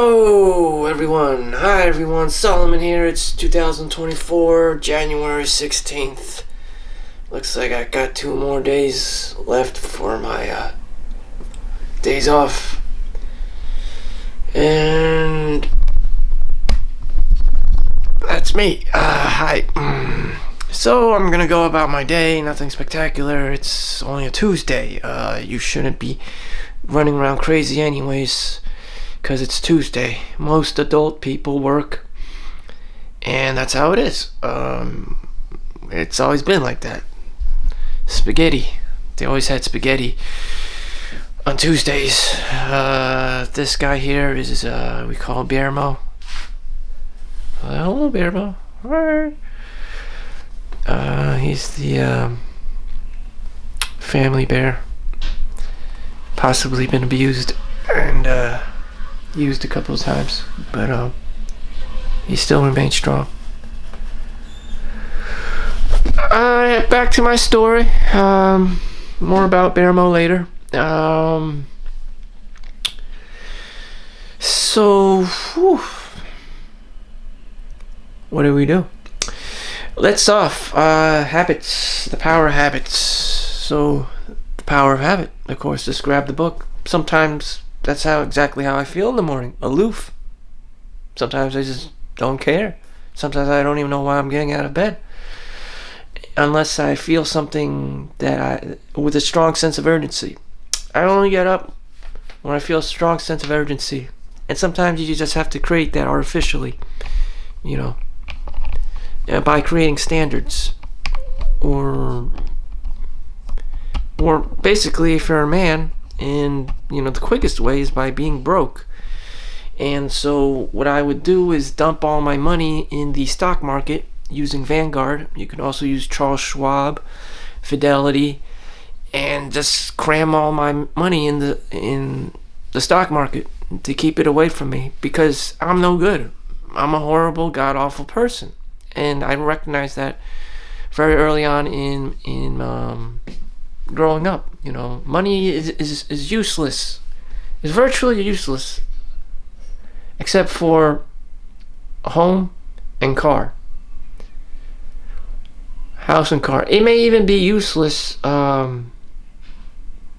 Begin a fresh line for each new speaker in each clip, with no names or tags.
Hello, everyone. Hi, everyone. Solomon here. It's 2024, January 16th. Looks like I got 2 more days left for my days off. And that's me. Hi. So I'm gonna go about my day. Nothing spectacular. It's only a Tuesday. You shouldn't be running around crazy anyways, because it's Tuesday. Most adult people work, and that's how it is. It's always been like that. Spaghetti. They always had spaghetti on Tuesdays. This guy here is, we call Bearmo. Hello, Bearmo. He's the family bear. Possibly been abused and used a couple of times, but he still remains strong. Back to my story. More about Bearmo later. What do we do? Let's off. Habits. The power of habits. So, the power of habit. Of course, just grab the book. Sometimes that's exactly how I feel in the morning. Aloof. Sometimes I just don't care. Sometimes I don't even know why I'm getting out of bed. Unless I feel something with a strong sense of urgency. I only get up when I feel a strong sense of urgency. And sometimes you just have to create that artificially. By creating standards. Or basically, if you're a man, and the quickest way is by being broke. And so what I would do is dump all my money in the stock market using Vanguard. You can also use Charles Schwab, Fidelity, and just cram all my money in the stock market to keep it away from me, because I'm no good. I'm a horrible, god-awful person, and I recognize that very early on in growing up. Money is useless. It's virtually useless, except for a home and car. House and car. It may even be useless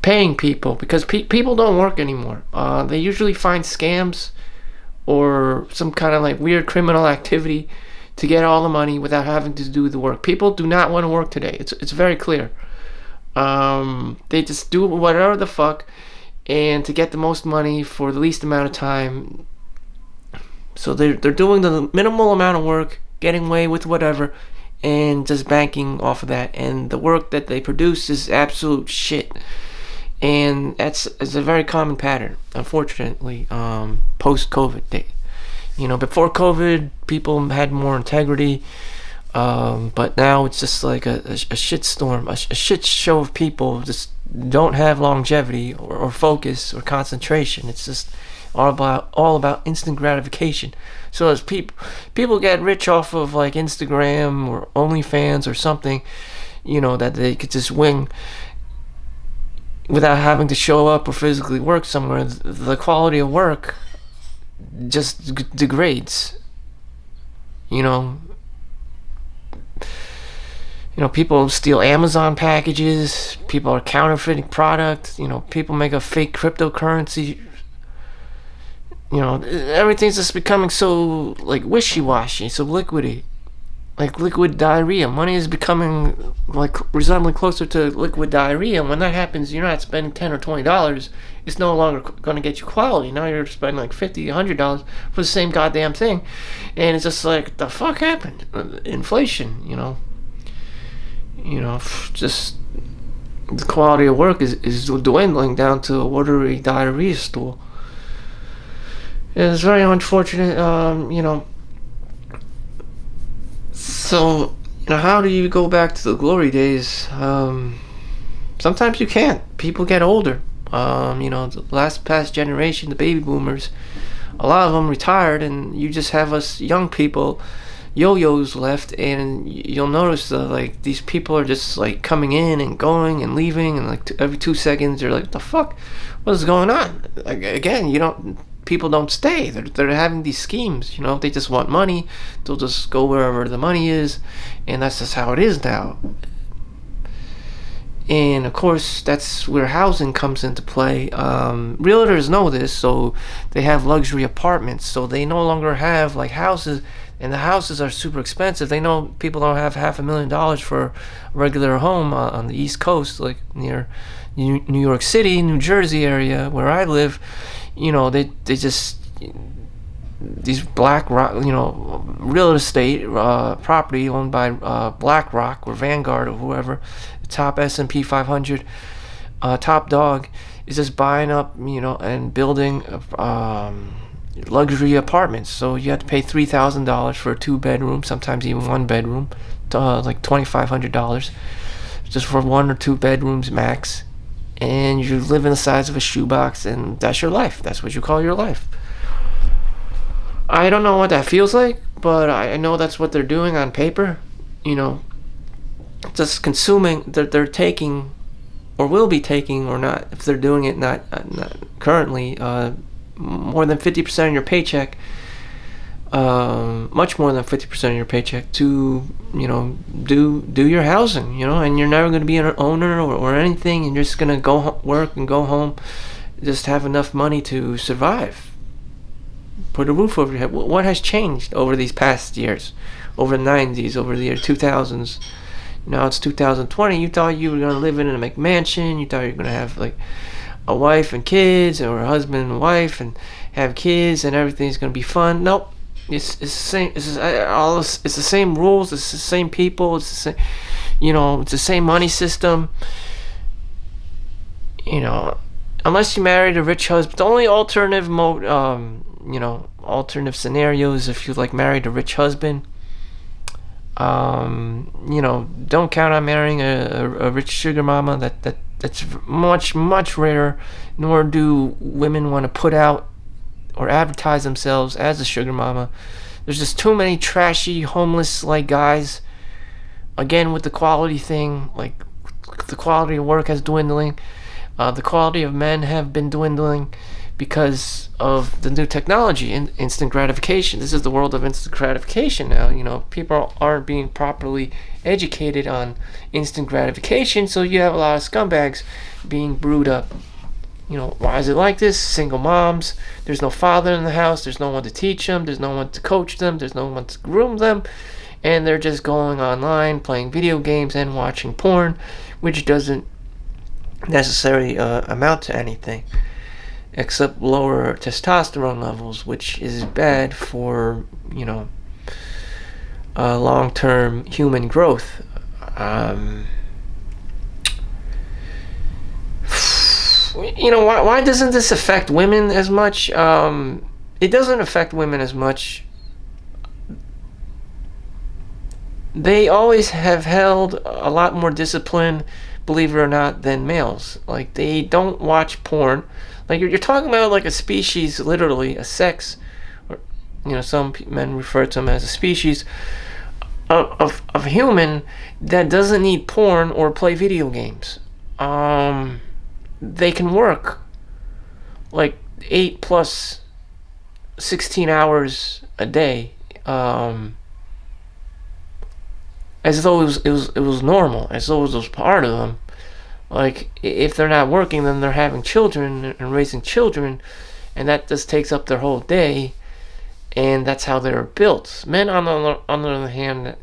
paying people, because people don't work anymore. They usually find scams or some kind of weird criminal activity to get all the money without having to do the work. People do not want to work today. It's very clear. They just do whatever the fuck, and to get the most money for the least amount of time. So they're doing the minimal amount of work, getting away with whatever, and just banking off of that. And the work that they produce is absolute shit. And it's a very common pattern, unfortunately, post-COVID. Before COVID, people had more integrity. But now it's just like a shit storm, a shit show of people just don't have longevity or focus or concentration. It's just all about instant gratification. So as people get rich off of Instagram or OnlyFans or something, that they could just wing without having to show up or physically work somewhere. The quality of work just degrades. People steal Amazon packages. People are counterfeiting product. People make a fake cryptocurrency. Everything's just becoming so wishy-washy, so liquidy, liquid diarrhea. Money is becoming resembling closer to liquid diarrhea. When that happens, you're not spending $10 or $20. It's no longer going to get you quality. Now you're spending $50, $100 for the same goddamn thing, and it's just the fuck happened? Inflation, just the quality of work is dwindling down to a watery diarrhea stool. It's very unfortunate, So, how do you go back to the glory days? Sometimes you can't. People get older. The past generation, the baby boomers, a lot of them retired, and you just have us young people, yo-yos left, and you'll notice these people are just coming in and going and leaving, and every 2 seconds you're the fuck, what is going on? Again, people don't stay. They're having these schemes. They just want money. They'll just go wherever the money is, and that's just how it is now. And of course, that's where housing comes into play. Realtors know this, so they have luxury apartments. So they no longer have like houses, and the houses are super expensive. They know people don't have $500,000 for a regular home on the East Coast, like near New York City, New Jersey area where I live. They just, these BlackRock, real estate property owned by BlackRock or Vanguard or whoever, the top S&P 500 top dog, is just buying up, and building luxury apartments. So you have to pay $3,000 for a 2-bedroom, sometimes even 1-bedroom, like $2,500 just for 1 or 2 bedrooms max. And you live in the size of a shoebox, and that's your life. That's what you call your life. I don't know what that feels like, but I know that's what they're doing on paper. Just consuming. They're taking, or will be taking, or not, if they're doing it not currently, more than 50% of your paycheck, much more than 50% of your paycheck to, do your housing, and you're never going to be an owner or anything. You're just going to work and go home, just have enough money to survive, put a roof over your head. What has changed over these past years, over the 90s, over the year 2000s? Now it's 2020. You thought you were going to live in a McMansion. You thought you were going to have like a wife and kids, or a husband and wife, and have kids, and everything's going to be fun. Nope. It's the same. It's the same rules. It's the same people. It's the same. It's the same money system. Unless you married a rich husband. The only alternative alternative scenarios if you married a rich husband. Don't count on marrying a rich sugar mama. That's much, much rarer. Nor do women want to put out or advertise themselves as a sugar mama. There's just too many trashy, homeless guys. Again, with the quality thing, the quality of work is dwindling. The quality of men have been dwindling because of the new technology and instant gratification. This is the world of instant gratification now. People aren't being properly educated on instant gratification, so you have a lot of scumbags being brewed up. Why is it like this? Single moms. There's no father in the house. There's no one to teach them. There's no one to coach them. There's no one to groom them. And they're just going online, playing video games, and watching porn, which doesn't necessarily amount to anything except lower testosterone levels, which is bad for, long-term human growth. Why doesn't this affect women as much? It doesn't affect women as much. They always have held a lot more discipline, believe it or not, than males. They don't watch porn. You're talking about a species, literally a sex, or some men refer to them as a species of human that doesn't need porn or play video games. They can work 8 plus 16 hours a day, as though it was normal, as though it was part of them. If they're not working, then they're having children and raising children, and that just takes up their whole day, and that's how they're built. Men, on the other hand,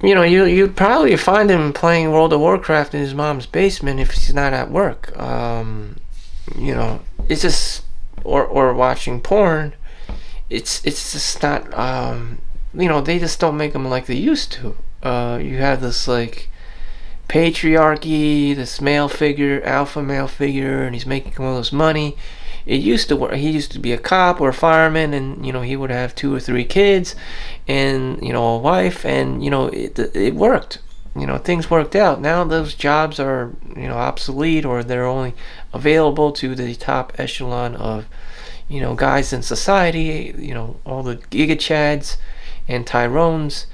you'd probably find him playing World of Warcraft in his mom's basement if he's not at work. It's just, or watching porn. It's just not. They just don't make them like they used to. You have this patriarchy, this male figure, alpha male figure, and he's making all this money. It used to work. He used to be a cop or a fireman, and he would have 2 or 3 kids, and a wife, and it worked. Things worked out. Now those jobs are obsolete, or they're only available to the top echelon of guys in society. All the Giga Chads and Tyrones,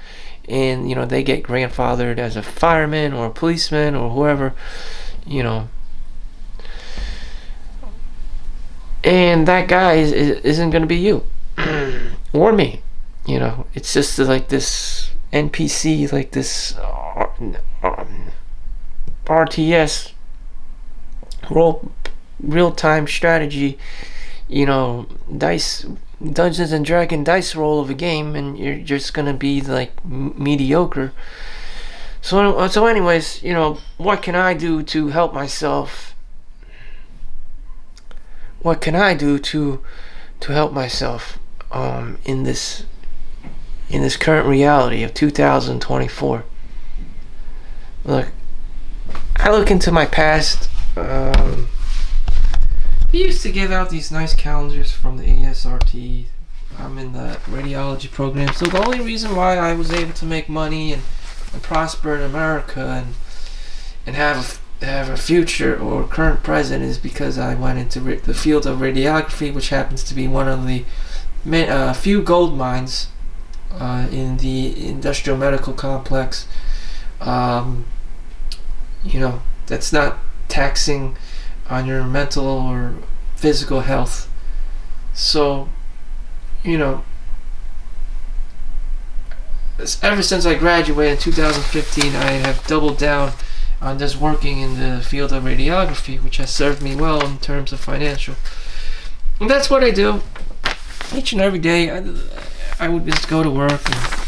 and they get grandfathered as a fireman or a policeman or whoever. you know. And that guy isn't going to be you or me. You know, it's just like this NPC, like this RTS real-time strategy, you know, dice Dungeons and Dragon dice roll of a game, and you're just gonna be like mediocre. So anyways, you know, what can I do to help myself? What can I do to help myself in this current reality of 2024? Look, I look into my past. We used to give out these nice calendars from the ASRT. I'm in the radiology program, so the only reason why I was able to make money and prosper in America and have a future or current present is because I went into the field of radiography, which happens to be one of the few gold mines in the industrial medical complex. You know, that's not taxing on your mental or physical health. So, you know, ever since I graduated in 2015, I have doubled down on just working in the field of radiography, which has served me well in terms of financial. And that's what I do. Each and every day, I would just go to work, and,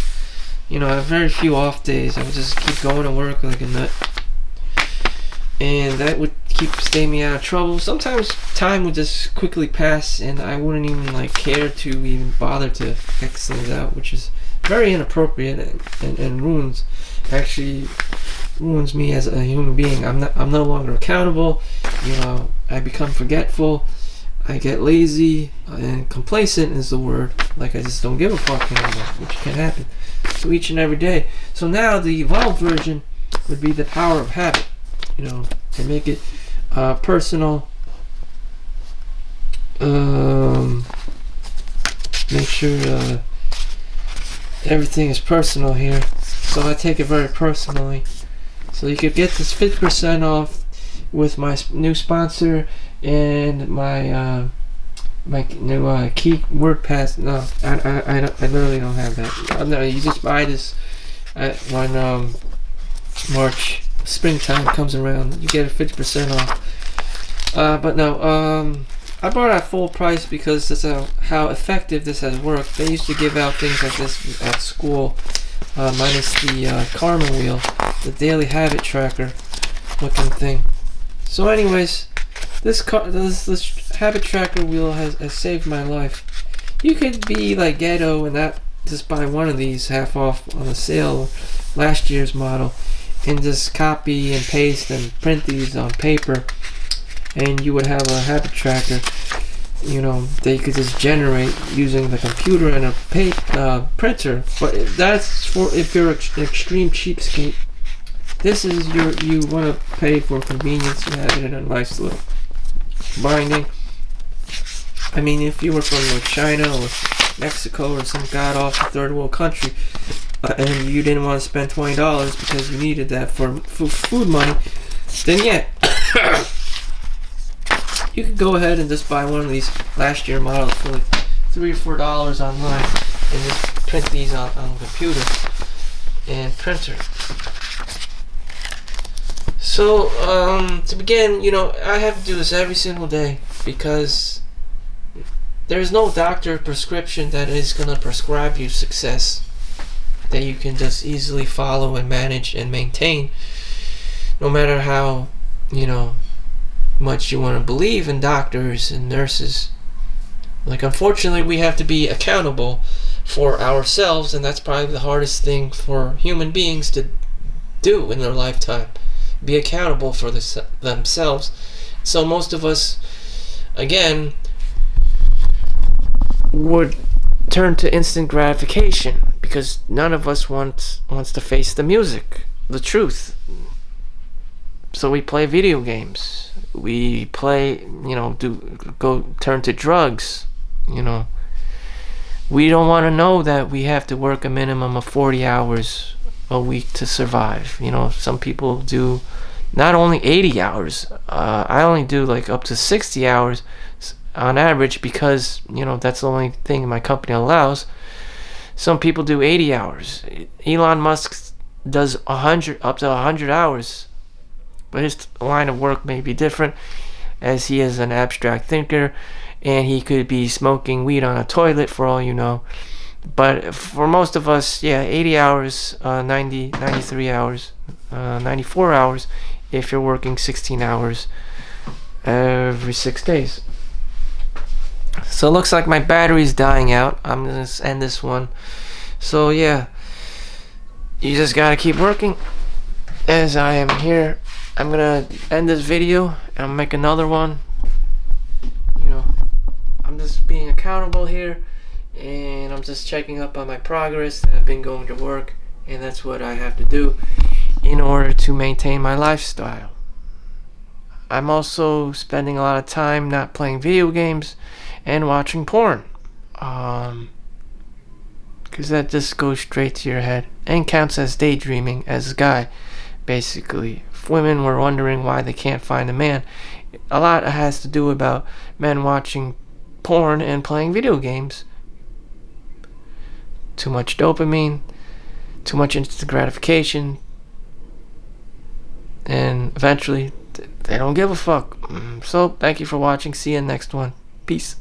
you know, I have very few off days. I would just keep going to work like a nut. And that would stay me out of trouble. Sometimes time would just quickly pass, and I wouldn't even like care to even bother to X things out, which is very inappropriate and ruins me as a human being. I'm no longer accountable. You know, I become forgetful. I get lazy and complacent is the word. Like I just don't give a fuck anymore, which can happen. So each and every day. So now the evolved version would be the power of habit. You know, and make it personal. Make sure everything is personal here. So I take it very personally. So you could get this 50% off with my new sponsor and my new key word pass. No, I literally don't have that. No, you just buy this when March. Springtime comes around, you get a 50% off. But no, I bought it at full price because that's how effective this has worked. They used to give out things like this at school, minus the karma wheel, the daily habit tracker looking thing. So anyways, this habit tracker wheel has saved my life. You could be like ghetto and not just buy one of these half off on the sale, last year's model, and just copy and paste and print these on paper, and you would have a habit tracker, you know, that you could just generate using the computer and a printer. But that's for if you're an extreme cheapskate. This is you want to pay for convenience. You have it in a nice little binding. I mean, if you were from like China or Mexico or some god-awful third world country, and you didn't want to spend $20 because you needed that for food money, then yeah, you could go ahead and just buy one of these last year models for like $3 or $4 online and just print these on the computer and printer. So to begin, you know, I have to do this every single day because there's no doctor prescription that is going to prescribe you success that you can just easily follow and manage and maintain, no matter how, you know, much you want to believe in doctors and nurses. Like, unfortunately, we have to be accountable for ourselves, and that's probably the hardest thing for human beings to do in their lifetime. Be accountable for themselves. So most of us, again, would turn to instant gratification because none of us wants to face the music, the truth. So we play video games. We play, you know, go turn to drugs. You know, we don't want to know that we have to work a minimum of 40 hours a week to survive. You know, some people do not only 80 hours. I only do like up to 60 hours on average because, that's the only thing my company allows. Some people do 80 hours. Elon Musk does 100, up to 100 hours. But his line of work may be different, as he is an abstract thinker, and he could be smoking weed on a toilet for all you know. But for most of us, 80 hours, 90, 93 hours, 94 hours if you're working 16 hours every 6 days. So it looks like my battery's dying out. I'm going to end this one. So yeah, you just got to keep working as I am here. I'm going to end this video and I'll make another one. I'm just being accountable here, and I'm just checking up on my progress. I've been going to work, and that's what I have to do in order to maintain my lifestyle. I'm also spending a lot of time not playing video games and watching porn, because that just goes straight to your head and counts as daydreaming as a guy. Basically, if women were wondering why they can't find a man, a lot has to do about men watching porn and playing video games. Too much dopamine, too much instant gratification, and eventually they don't give a fuck. So thank you for watching. See you in the next one. Peace.